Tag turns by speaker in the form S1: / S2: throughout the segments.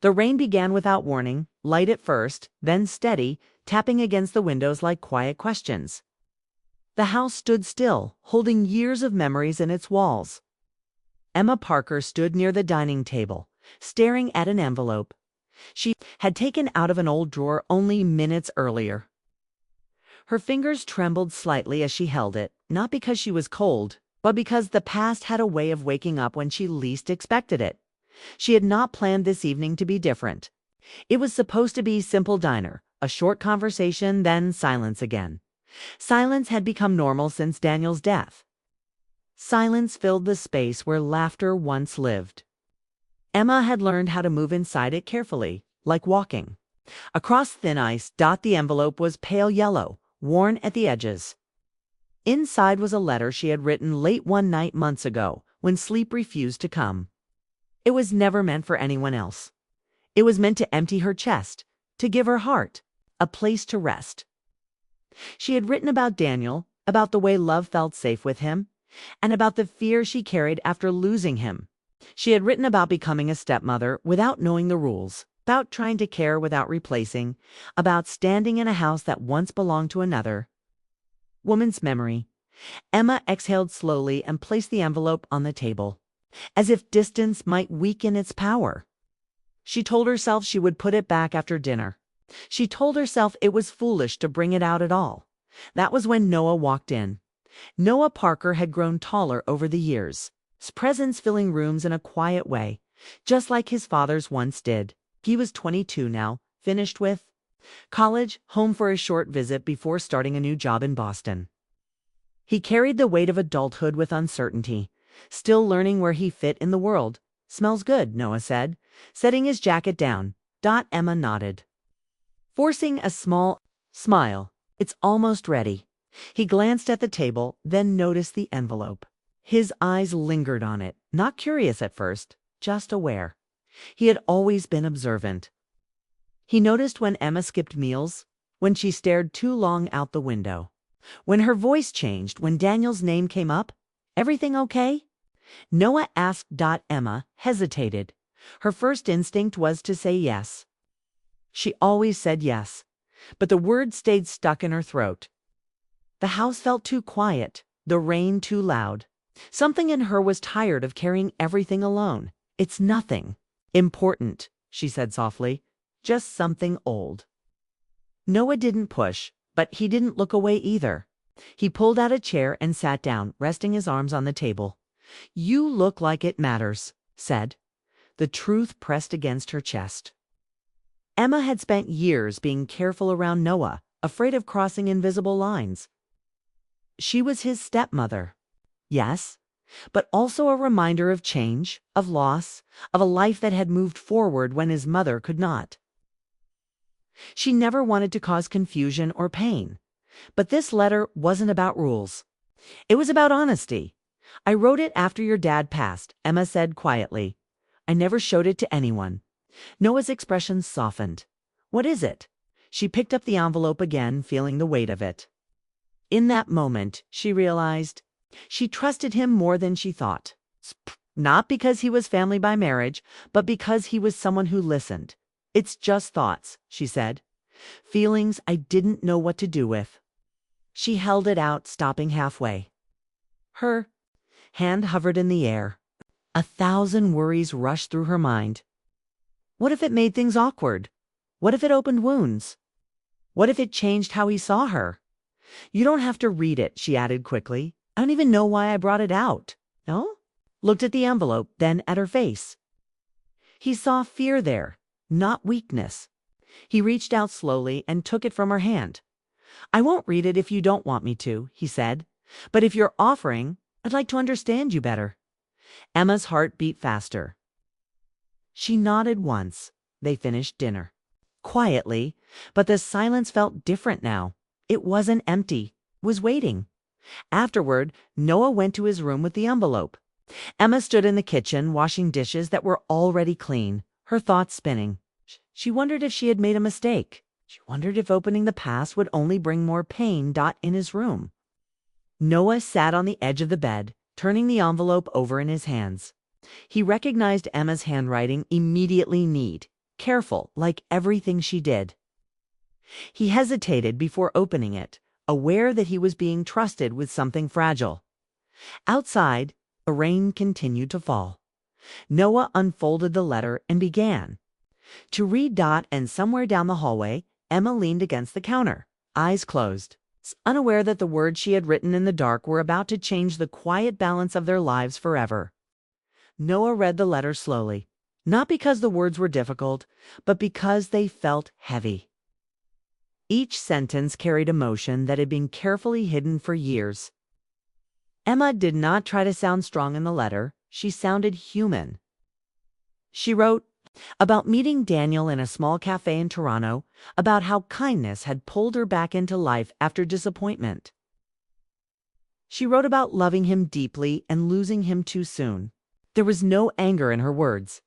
S1: The rain began without warning, light at first, then steady, tapping against the windows like quiet questions. The house stood still, holding years of memories in its walls. Emma Parker stood near the dining table, staring at an envelope she had taken out of an old drawer only minutes earlier. Her fingers trembled slightly as she held it, not because she was cold, but because the past had a way of waking up when she least expected it. She had not planned this evening to be different. It was supposed to be simple dinner, a short conversation, then silence again. Silence had become normal since Daniel's death. Silence filled the space where laughter once lived. Emma had learned how to move inside it carefully, like walking. Across thin ice, the envelope was pale yellow, worn at the edges. Inside was a letter she had written late one night months ago, when sleep refused to come. It was never meant for anyone else. It was meant to empty her chest, to give her heart a place to rest. She had written about Daniel, about the way love felt safe with him, and about the fear she carried after losing him. She had written about becoming a stepmother without knowing the rules, about trying to care without replacing, about standing in a house that once belonged to another. Woman's memory. Emma exhaled slowly and placed the envelope on the table, as if distance might weaken its power. She told herself she would put it back after dinner. She told herself it was foolish to bring it out at all. That was when Noah walked in. Noah Parker had grown taller over the years, his presence filling rooms in a quiet way, just like his father's once did. He was 22 now, finished with college, home for a short visit before starting a new job in Boston. He carried the weight of adulthood with uncertainty, still learning where he fit in the world. "Smells good," Noah said, setting his jacket down. Emma nodded, forcing a small smile. "It's almost ready." He glanced at the table, then noticed the envelope. His eyes lingered on it, not curious at first, just aware. He had always been observant. He noticed when Emma skipped meals, when she stared too long out the window, when her voice changed, when Daniel's name came up. "Everything okay?" Noah asked. Emma hesitated. Her first instinct was to say yes. She always said yes, but the word stayed stuck in her throat. The house felt too quiet, the rain too loud. Something in her was tired of carrying everything alone. "It's nothing important," she said softly. "Just something old." Noah didn't push, but he didn't look away either. He pulled out a chair and sat down, resting his arms on the table. "You look like it matters," said. The truth pressed against her chest. Emma had spent years being careful around Noah, afraid of crossing invisible lines. She was his stepmother, yes, but also a reminder of change, of loss, of a life that had moved forward when his mother could not. She never wanted to cause confusion or pain. But this letter wasn't about rules. It was about honesty. "I wrote it after your dad passed," Emma said quietly. "I never showed it to anyone." Noah's expression softened. "What is it?" She picked up the envelope again, feeling the weight of it. In that moment, she realized she trusted him more than she thought. Not because he was family by marriage, but because he was someone who listened. "It's just thoughts," she said. "Feelings I didn't know what to do with." She held it out, stopping halfway. Her hand hovered in the air. 1,000 worries rushed through her mind. What if it made things awkward? What if it opened wounds? What if it changed how he saw her? "You don't have to read it," she added quickly. "I don't even know why I brought it out." "No?" Looked at the envelope, then at her face. He saw fear there, not weakness. He reached out slowly and took it from her hand. "I won't read it if you don't want me to," he said. "But if you're offering, I'd like to understand you better." Emma's heart beat faster. She nodded once. They finished dinner. Quietly, but the silence felt different now. It wasn't empty. It was waiting. Afterward, Noah went to his room with the envelope. Emma stood in the kitchen, washing dishes that were already clean, her thoughts spinning. She wondered if she had made a mistake. She wondered if opening the past would only bring more pain. In his room, Noah sat on the edge of the bed, turning the envelope over in his hands. He recognized Emma's handwriting, immediately neat, careful, like everything she did. He hesitated before opening it, aware that he was being trusted with something fragile. Outside, the rain continued to fall. Noah unfolded the letter and began to read. And somewhere down the hallway, Emma leaned against the counter, eyes closed, unaware that the words she had written in the dark were about to change the quiet balance of their lives forever. Noah read the letter slowly, not because the words were difficult, but because they felt heavy. Each sentence carried emotion that had been carefully hidden for years. Emma did not try to sound strong in the letter. She sounded human. She wrote about meeting Daniel in a small cafe in Toronto, about how kindness had pulled her back into life after disappointment. She wrote about loving him deeply and losing him too soon. There was no anger in her words,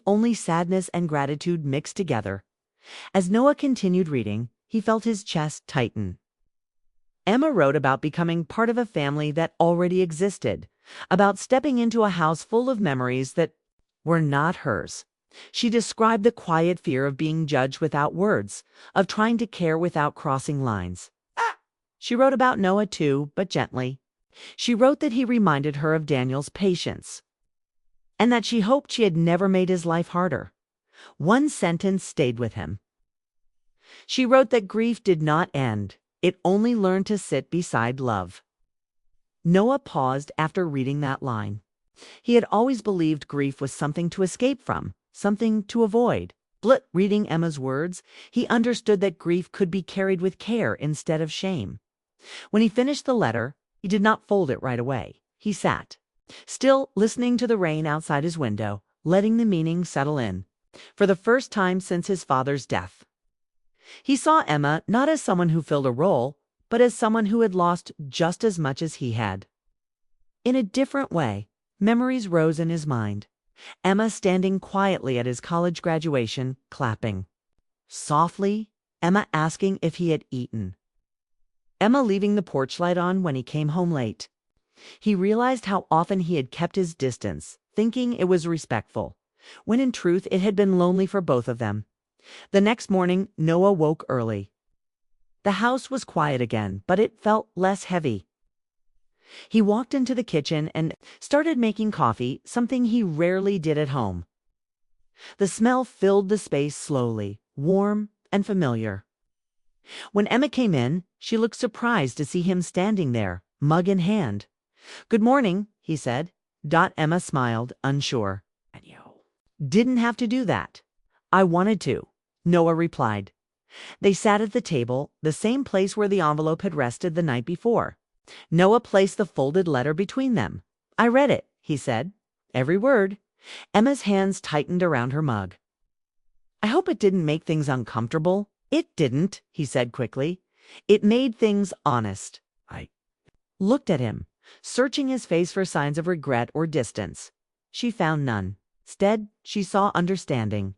S1: only sadness and gratitude mixed together. As Noah continued reading, he felt his chest tighten. Emma wrote about becoming part of a family that already existed, about stepping into a house full of memories that were not hers. She described the quiet fear of being judged without words, of trying to care without crossing lines. She wrote about Noah too, but gently. She wrote that he reminded her of Daniel's patience, and that she hoped she had never made his life harder. One sentence stayed with him. She wrote that grief did not end. It only learned to sit beside love. Noah paused after reading that line. He had always believed grief was something to escape from, something to avoid. But reading Emma's words, he understood that grief could be carried with care instead of shame. When he finished the letter, he did not fold it right away. He sat, still listening to the rain outside his window, letting the meaning settle in. For the first time since his father's death, he saw Emma not as someone who filled a role, but as someone who had lost just as much as he had. In a different way, memories rose in his mind. Emma standing quietly at his college graduation, clapping. Softly, Emma asking if he had eaten. Emma leaving the porch light on when he came home late. He realized how often he had kept his distance, thinking it was respectful, when in truth it had been lonely for both of them. The next morning, Noah woke early. The house was quiet again, but it felt less heavy. He walked into the kitchen and started making coffee, something he rarely did at home. The smell filled the space slowly, warm and familiar. When Emma came in, she looked surprised to see him standing there, mug in hand. "Good morning," he said. Emma smiled, unsure. "And you didn't have to do that." "I wanted to," Noah replied. They sat at the table, the same place where the envelope had rested the night before. Noah placed the folded letter between them. "I read it," he said. "Every word." Emma's hands tightened around her mug. "I hope it didn't make things uncomfortable." "It didn't," he said quickly. "It made things honest." I looked at him, searching his face for signs of regret or distance. She found none. Instead, she saw understanding.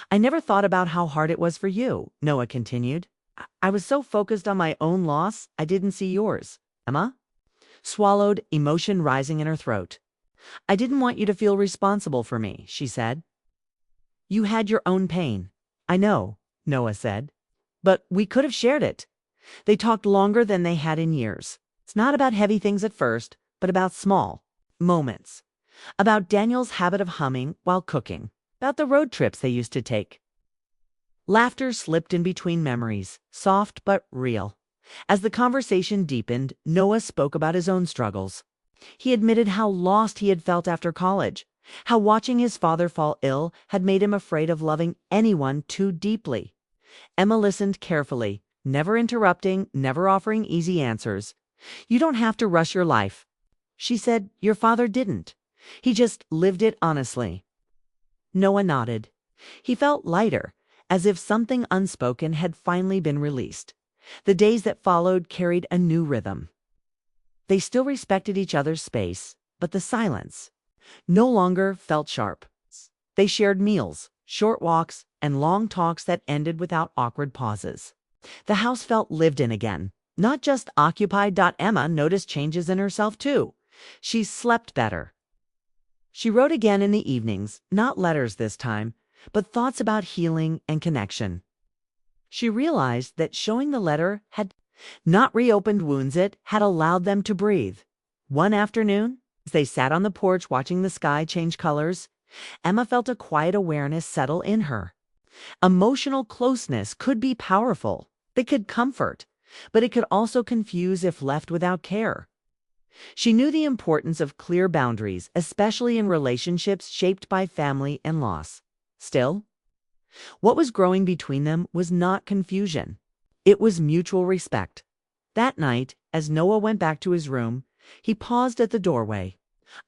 S1: "I never thought about how hard it was for you," Noah continued. I was so focused on my own loss, I didn't see yours." Emma swallowed, emotion rising in her throat. "I didn't want you to feel responsible for me," she said. "You had your own pain." "I know," Noah said. "But we could have shared it." They talked longer than they had in years. It's not about heavy things at first, but about small moments. About Daniel's habit of humming while cooking. About the road trips they used to take. Laughter slipped in between memories, soft but real. As the conversation deepened, Noah spoke about his own struggles. He admitted how lost he had felt after college, how watching his father fall ill had made him afraid of loving anyone too deeply. Emma listened carefully, never interrupting, never offering easy answers. "You don't have to rush your life," she said. "Your father didn't. He just lived it honestly." Noah nodded. He felt lighter, as if something unspoken had finally been released. The days that followed carried a new rhythm. They still respected each other's space, but the silence no longer felt sharp. They shared meals, short walks, and long talks that ended without awkward pauses. The house felt lived in again, not just occupied. Emma noticed changes in herself too. She slept better. She wrote again in the evenings, not letters this time, but thoughts about healing and connection. She realized that showing the letter had not reopened wounds, it had allowed them to breathe. One afternoon, as they sat on the porch watching the sky change colors, Emma felt a quiet awareness settle in her. Emotional closeness could be powerful. It could comfort, but it could also confuse if left without care. She knew the importance of clear boundaries, especially in relationships shaped by family and loss. Still, what was growing between them was not confusion. It was mutual respect. That night, as Noah went back to his room, he paused at the doorway.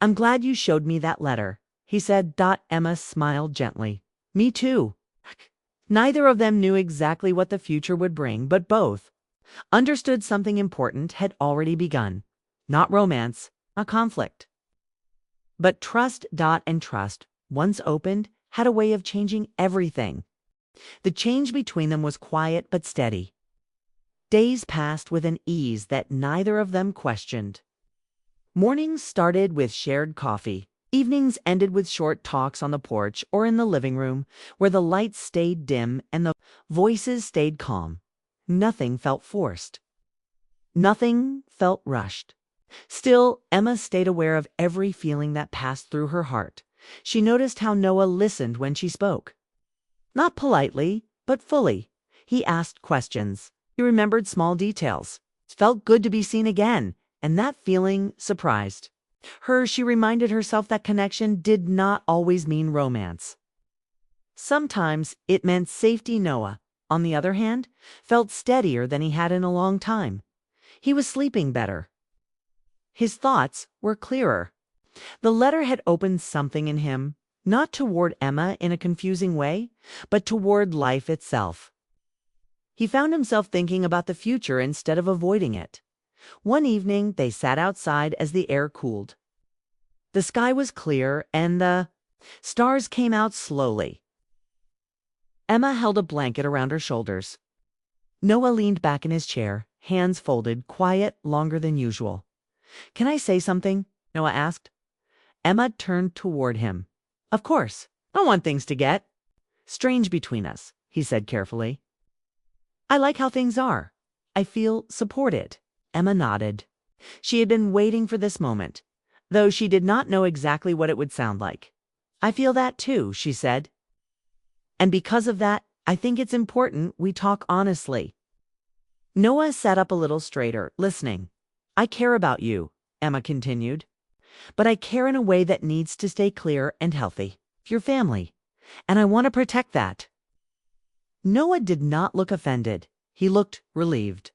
S1: "I'm glad you showed me that letter," he said. Emma smiled gently. "Me too." Neither of them knew exactly what the future would bring, but both understood something important had already begun. Not romance, not conflict, but trust. And trust, once opened, had a way of changing everything. The change between them was quiet but steady. Days passed with an ease that neither of them questioned. Mornings started with shared coffee. Evenings ended with short talks on the porch or in the living room, where the lights stayed dim and the voices stayed calm. Nothing felt forced. Nothing felt rushed. Still, Emma stayed aware of every feeling that passed through her heart. She noticed how Noah listened when she spoke. Not politely, but fully. He asked questions. He remembered small details. It felt good to be seen again, and that feeling surprised her. She reminded herself that connection did not always mean romance. Sometimes it meant safety. Noah, on the other hand, felt steadier than he had in a long time. He was sleeping better. His thoughts were clearer. The letter had opened something in him, not toward Emma in a confusing way, but toward life itself. He found himself thinking about the future instead of avoiding it. One evening, they sat outside as the air cooled. The sky was clear and the stars came out slowly. Emma held a blanket around her shoulders. Noah leaned back in his chair, hands folded, quiet, longer than usual. "Can I say something?" Noah asked. Emma turned toward him. "Of course. I don't want things to get strange between us," he said carefully. "I like how things are. I feel supported." Emma nodded. She had been waiting for this moment, though she did not know exactly what it would sound like. "I feel that too," she said. "And because of that, I think it's important we talk honestly." Noah sat up a little straighter, listening. "I care about you," Emma continued, "but I care in a way that needs to stay clear and healthy. Your family. And I want to protect that." Noah did not look offended. He looked relieved.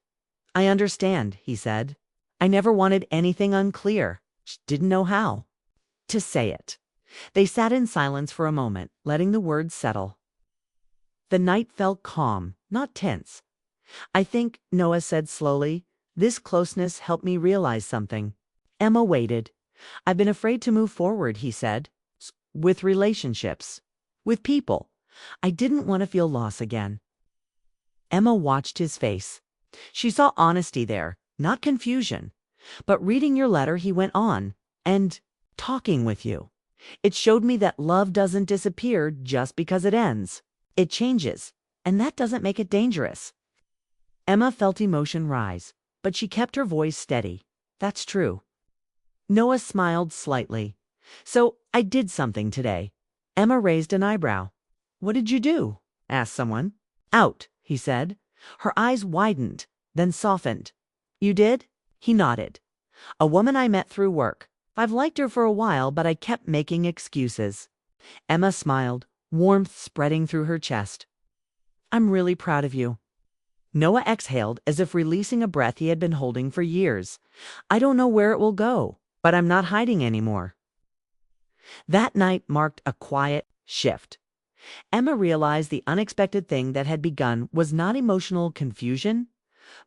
S1: "I understand," he said. "I never wanted anything unclear. Just didn't know how to say it." They sat in silence for a moment, letting the words settle. The night felt calm, not tense. "I think," Noah said slowly, "this closeness helped me realize something." Emma waited. "I've been afraid to move forward," he said. "With relationships. With people. I didn't want to feel loss again." Emma watched his face. She saw honesty there, not confusion. "But reading your letter," he went on, "and talking with you, it showed me that love doesn't disappear just because it ends. It changes, and that doesn't make it dangerous." Emma felt emotion rise, but she kept her voice steady. "That's true." Noah smiled slightly. "So I did something today." Emma raised an eyebrow. "What did you do?" asked someone. "Out," he said. Her eyes widened, then softened. "You did?" He nodded. "A woman I met through work. I've liked her for a while, but I kept making excuses." Emma smiled, warmth spreading through her chest. "I'm really proud of you." Noah exhaled as if releasing a breath he had been holding for years. "I don't know where it will go, but I'm not hiding anymore." That night marked a quiet shift. Emma realized the unexpected thing that had begun was not emotional confusion,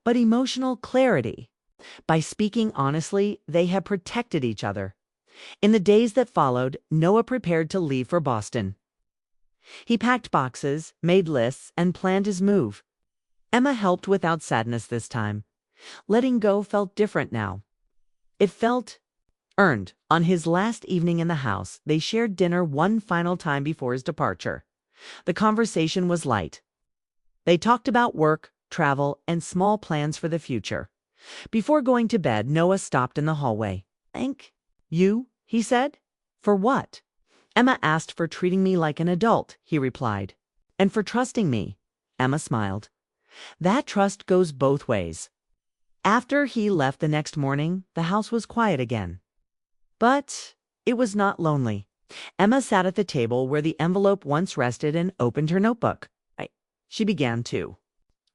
S1: but emotional clarity. By speaking honestly, they had protected each other. In the days that followed, Noah prepared to leave for Boston. He packed boxes, made lists, and planned his move. Emma helped without sadness this time. Letting go felt different now. It felt earned. On his last evening in the house, they shared dinner one final time before his departure. The conversation was light. They talked about work, travel, and small plans for the future. Before going to bed, Noah stopped in the hallway. "Thank you," he said. "For what?" "Emma asked for treating me like an adult," he replied. "And for trusting me." Emma smiled. "That trust goes both ways." After he left the next morning, the house was quiet again. But it was not lonely. Emma sat at the table where the envelope once rested and opened her notebook. She began to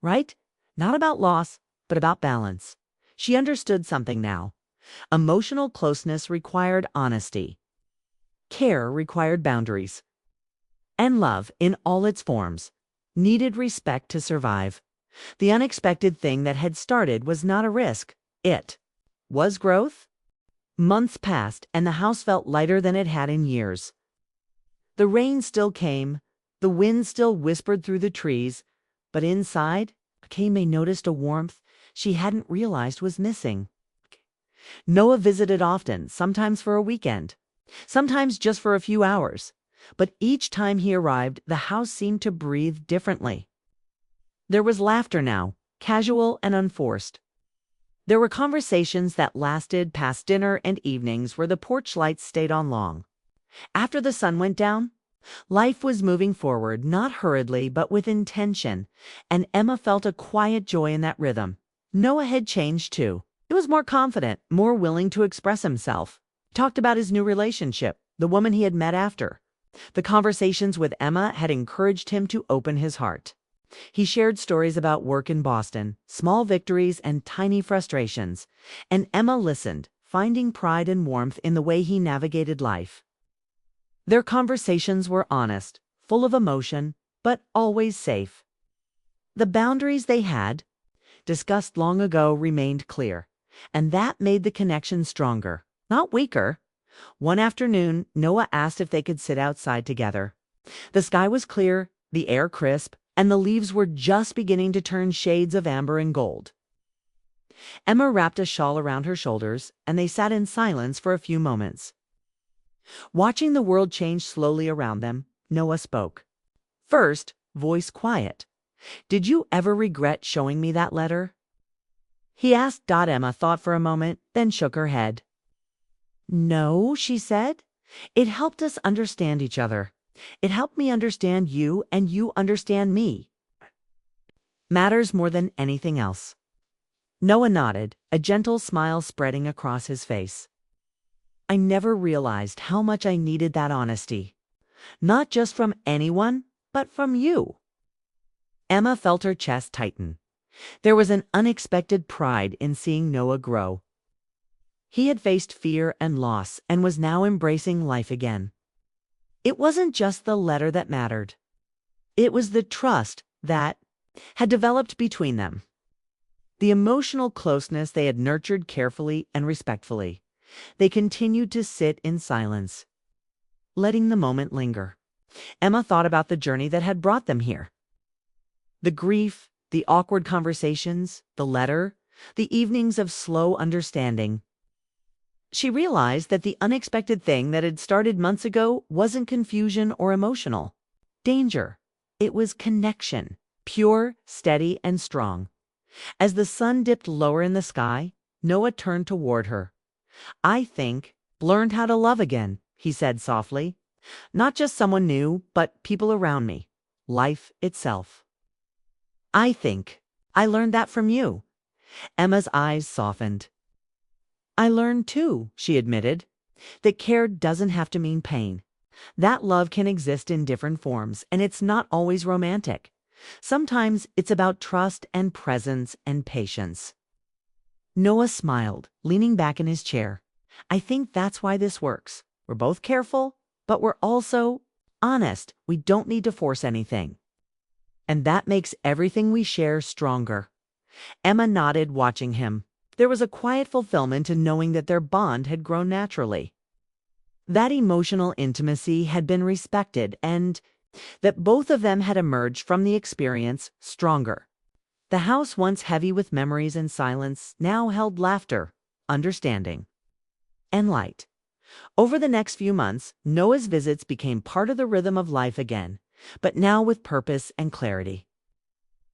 S1: write, not about loss, but about balance. She understood something now. Emotional closeness required honesty. Care required boundaries. And love, in all its forms, needed respect to survive. The unexpected thing that had started was not a risk. It was growth. Months passed, and the house felt lighter than it had in years. The rain still came, the wind still whispered through the trees, but inside, Kame noticed a warmth she hadn't realized was missing. Noah visited often, sometimes for a weekend, sometimes just for a few hours, but each time he arrived, the house seemed to breathe differently. There was laughter now, casual and unforced. There were conversations that lasted past dinner and evenings where the porch lights stayed on long. After the sun went down, life was moving forward, not hurriedly, but with intention, and Emma felt a quiet joy in that rhythm. Noah had changed too. He was more confident, more willing to express himself. He talked about his new relationship, the woman he had met after. The conversations with Emma had encouraged him to open his heart. He shared stories about work in Boston, small victories and tiny frustrations, and Emma listened, finding pride and warmth in the way he navigated life. Their conversations were honest, full of emotion, but always safe. The boundaries they had discussed long ago remained clear, and that made the connection stronger, not weaker. One afternoon, Noah asked if they could sit outside together. The sky was clear, the air crisp, and the leaves were just beginning to turn shades of amber and gold. Emma wrapped a shawl around her shoulders, and they sat in silence for a few moments. Watching the world change slowly around them, Noah spoke. First, voice quiet. "Did you ever regret showing me that letter?" He asked. Emma thought for a moment, then shook her head. "No," she said. "It helped us understand each other. It helped me understand you, and you understand me. Matters more than anything else." Noah nodded, a gentle smile spreading across his face. "I never realized how much I needed that honesty. Not just from anyone, but from you." Emma felt her chest tighten. There was an unexpected pride in seeing Noah grow. He had faced fear and loss and was now embracing life again. It wasn't just the letter that mattered. It was the trust that had developed between them. The emotional closeness they had nurtured carefully and respectfully. They continued to sit in silence, letting the moment linger. Emma thought about the journey that had brought them here. The grief, the awkward conversations, the letter, the evenings of slow understanding. She realized that the unexpected thing that had started months ago wasn't confusion or emotional danger. It was connection, pure, steady, and strong. As the sun dipped lower in the sky, Noah turned toward her. "I think learned how to love again," he said softly. "Not just someone new, but people around me. Life itself. I think I learned that from you." Emma's eyes softened. "I learned too," she admitted, "that care doesn't have to mean pain. That love can exist in different forms, and it's not always romantic. Sometimes it's about trust and presence and patience." Noah smiled, leaning back in his chair. "I think that's why this works. We're both careful, but we're also honest. We don't need to force anything. And that makes everything we share stronger." Emma nodded, watching him. There was a quiet fulfillment in knowing that their bond had grown naturally. That emotional intimacy had been respected, and that both of them had emerged from the experience stronger. The house, once heavy with memories and silence, now held laughter, understanding, and light. Over the next few months, Noah's visits became part of the rhythm of life again. but now with purpose and clarity.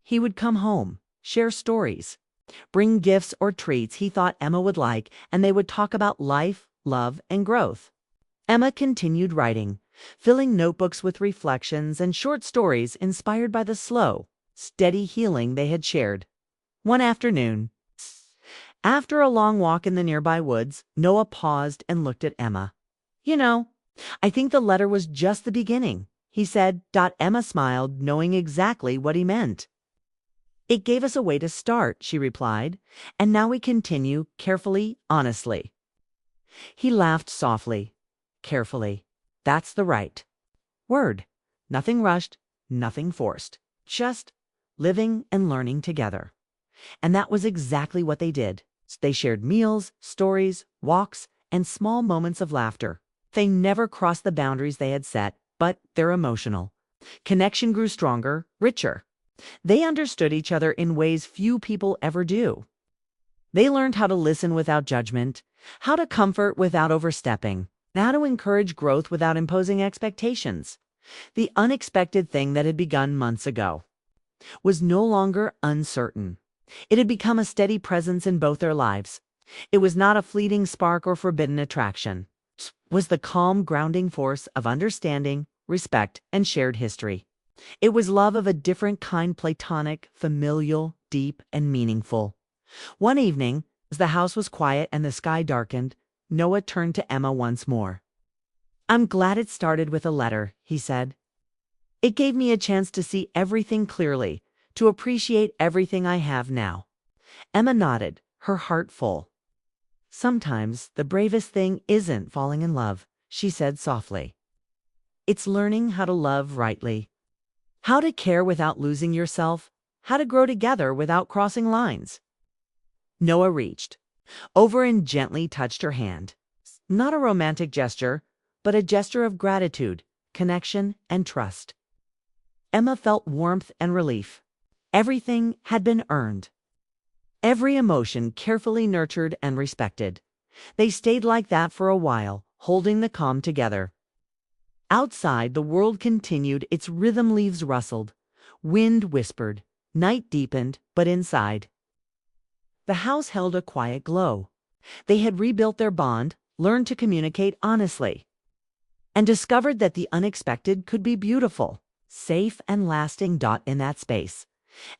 S1: He would come home, share stories, bring gifts or treats he thought Emma would like, and they would talk about life, love, and growth. Emma continued writing, filling notebooks with reflections and short stories inspired by the slow, steady healing they had shared. One afternoon, after a long walk in the nearby woods, Noah paused and looked at Emma. "You know, I think the letter was just the beginning," he said. Emma smiled, knowing exactly what he meant. "It gave us a way to start," she replied, "and now we continue, carefully, honestly." He laughed softly. "Carefully. That's the right word. Nothing rushed, nothing forced. Just living and learning together." And that was exactly what they did. They shared meals, stories, walks, and small moments of laughter. They never crossed the boundaries they had set, but their emotional connection grew stronger, richer. They understood each other in ways few people ever do. They learned how to listen without judgment, how to comfort without overstepping, and how to encourage growth without imposing expectations. The unexpected thing that had begun months ago was no longer uncertain. It had become a steady presence in both their lives. It was not a fleeting spark or forbidden attraction. It was the calm, grounding force of understanding, respect, and shared history. It was love of a different kind, platonic, familial, deep, and meaningful. One evening, as the house was quiet and the sky darkened, Noah turned to Emma once more. "I'm glad it started with a letter," he said. "It gave me a chance to see everything clearly, to appreciate everything I have now." Emma nodded, her heart full. "Sometimes the bravest thing isn't falling in love," she said softly. "It's learning how to love rightly, how to care without losing yourself, how to grow together without crossing lines." Noah reached over and gently touched her hand. Not a romantic gesture, but a gesture of gratitude, connection, and trust. Emma felt warmth and relief. Everything had been earned. Every emotion carefully nurtured and respected. They stayed like that for a while, holding the calm together. Outside, the world continued, its rhythm, leaves rustled, wind whispered, night deepened, but inside, the house held a quiet glow. They had rebuilt their bond, learned to communicate honestly, and discovered that the unexpected could be beautiful, safe, and lasting. In that space,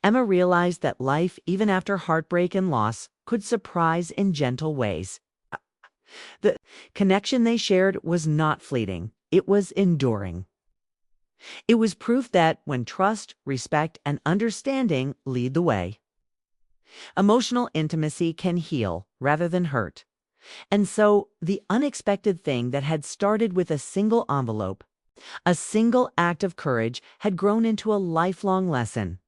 S1: Emma realized that life, even after heartbreak and loss, could surprise in gentle ways. The connection they shared was not fleeting, it was enduring. It was proof that when trust, respect, and understanding lead the way, emotional intimacy can heal rather than hurt. And so, the unexpected thing that had started with a single envelope, a single act of courage, had grown into a lifelong lesson.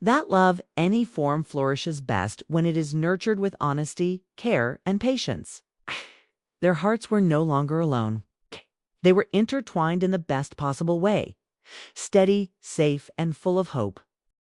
S1: That love, any form, flourishes best when it is nurtured with honesty, care, and patience. Their hearts were no longer alone. They were intertwined in the best possible way, steady, safe, and full of hope.